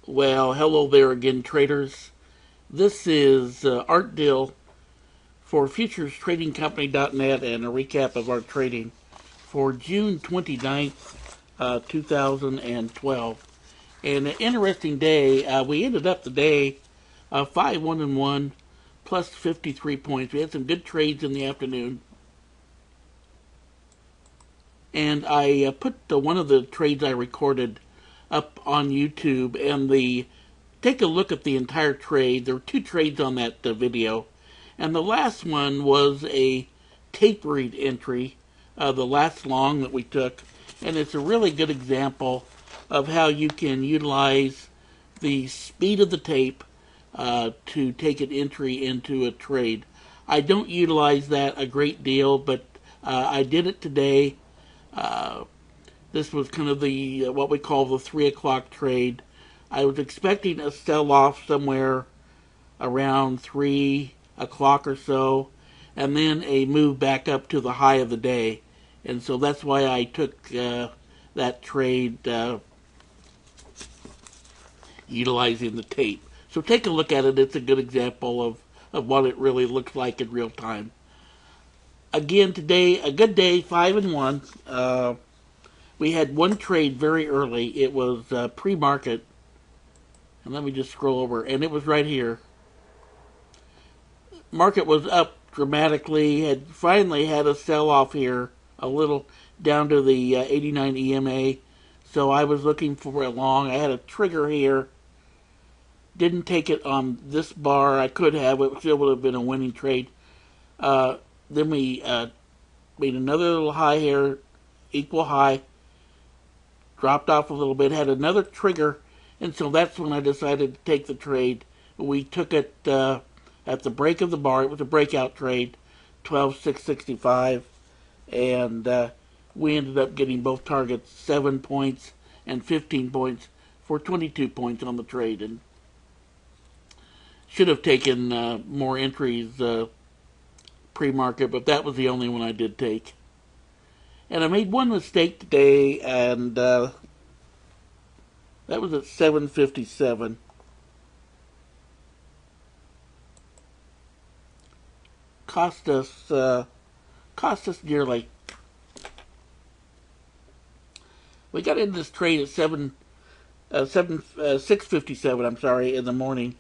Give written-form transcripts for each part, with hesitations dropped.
Well, hello there again, traders. This is Art Dill for FuturesTradingCompany.net and a recap of our trading for June 29th, 2012. And an interesting day. We ended up the day 5-1-1 plus 53 points. We had some good trades in the afternoon. And I put one of the trades I recorded up on YouTube, and take a look at the entire trade. There were two trades on that video, and the last one was a tape read entry, the last long that we took, and it's a really good example of how you can utilize the speed of the tape to take an entry into a trade. I don't utilize that a great deal, but I did it today. This was kind of the what we call the 3 o'clock trade. I was expecting a sell-off somewhere around 3 o'clock or so, and then a move back up to the high of the day. And so that's why I took that trade utilizing the tape. So take a look at it. It's a good example of what it really looks like in real time. Again, today, a good day, 5-1. We had one trade very early. It was pre-market. And let me just scroll over. And it was right here. Market was up dramatically. Had finally had a sell-off here. A little down to the 89 EMA. So I was looking for a long. I had a trigger here. Didn't take it on this bar. I could have. It still would have been a winning trade. Then we made another little high here. Equal high. Dropped off a little bit, had another trigger, and so that's when I decided to take the trade. We took it at the break of the bar. It was a breakout trade, 12,665, and we ended up getting both targets, 7 points and 15 points for 22 points on the trade. And should have taken more entries pre-market, but that was the only one I did take. And I made one mistake today, and that was at 7:57. Cost us dearly. We got into this trade at 6:57. I'm sorry, in the morning,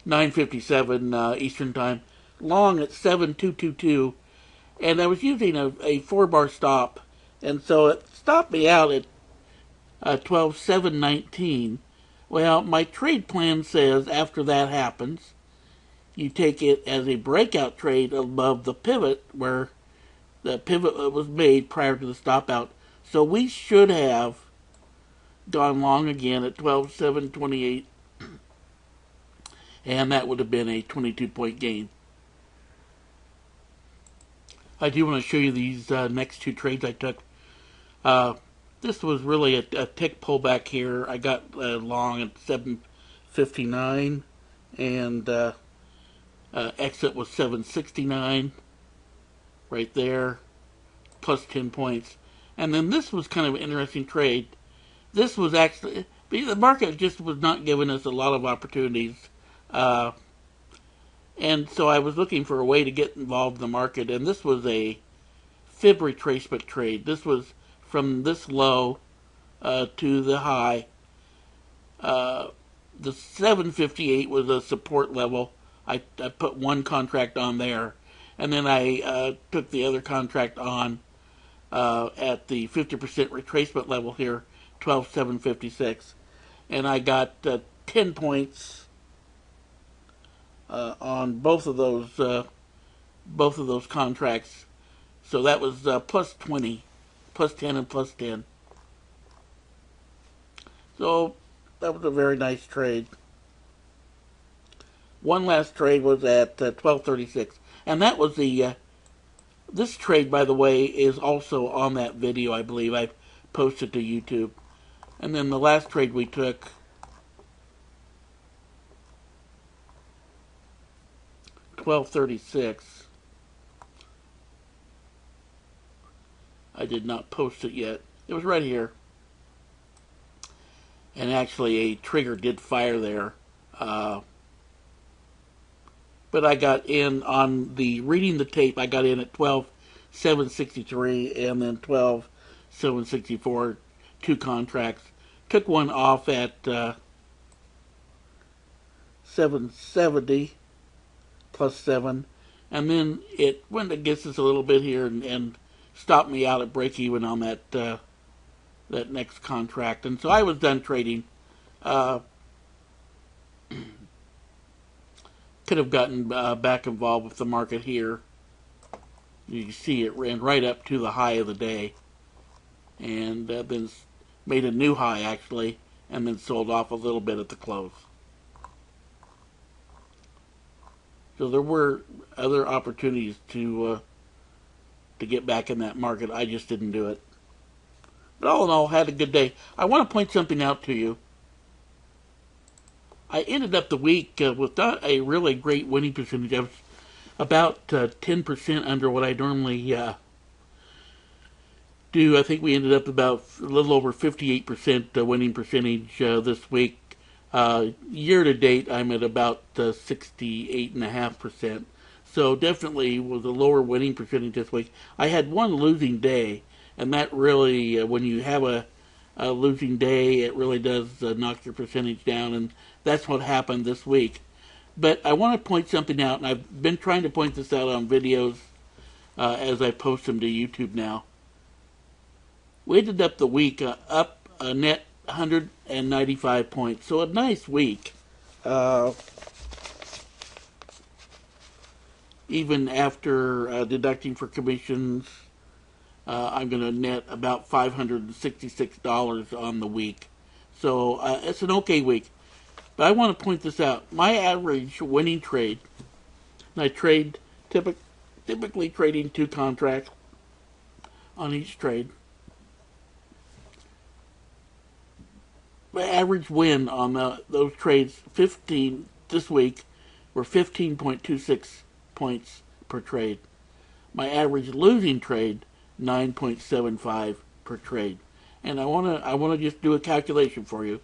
9:57 Eastern time. Long at 7,222. And I was using a 4-bar stop, and so it stopped me out at 12,719. Well, my trade plan says after that happens, you take it as a breakout trade above the pivot, where the pivot was made prior to the stop out. So we should have gone long again at 12,728, and that would have been a 22-point gain. I do want to show you these next two trades I took. This was really a tick pullback here. I got long at 7:59, and exit was 7:69, right there, plus 10 points. And then this was kind of an interesting trade. This was actually, the market just was not giving us a lot of opportunities. And so I was looking for a way to get involved in the market, and this was a fib retracement trade. This was from this low to the high. The 758 was a support level. I put one contract on there, and then I took the other contract on at the 50% retracement level here, 12,756, and I got 10 points on both of those contracts. So that was plus 20, plus 10, and plus 10. So that was a very nice trade. One last trade was at 1236, and that was the. This trade, by the way, is also on that video. I believe I posted to YouTube. And then the last trade we took, 1236. I did not post it yet. It was right here. and actually a trigger did fire there. But I got in on the reading the tape. I got in at 12,763 and then 12,764, 2 contracts. Took one off at 770 plus 7, and then it went against us a little bit here and stopped me out at break even on that next contract, and so I was done trading. Could have gotten back involved with the market here. You can see it ran right up to the high of the day, and then made a new high actually, and then sold off a little bit at the close. So there were other opportunities to get back in that market. I just didn't do it. But all in all, had a good day. I want to point something out to you. I ended up the week with not a really great winning percentage. I was about 10% under what I normally do. I think we ended up about a little over 58% winning percentage this week. Year to date, I'm at about 68.5%. So definitely was a lower winning percentage this week. I had one losing day, and that really, when you have a losing day, it really does knock your percentage down, and that's what happened this week. But I want to point something out, and I've been trying to point this out on videos as I post them to YouTube now. We ended up the week up a net 195 points, so a nice week. Even after deducting for commissions, I'm going to net about $566 on the week. So it's an okay week. But I want to point this out. My average winning trade, and I trade typically trading 2 contracts on each trade. My average win on those trades this week were 15.26 points per trade. My average losing trade, 9.75 per trade. And I want to just do a calculation for you.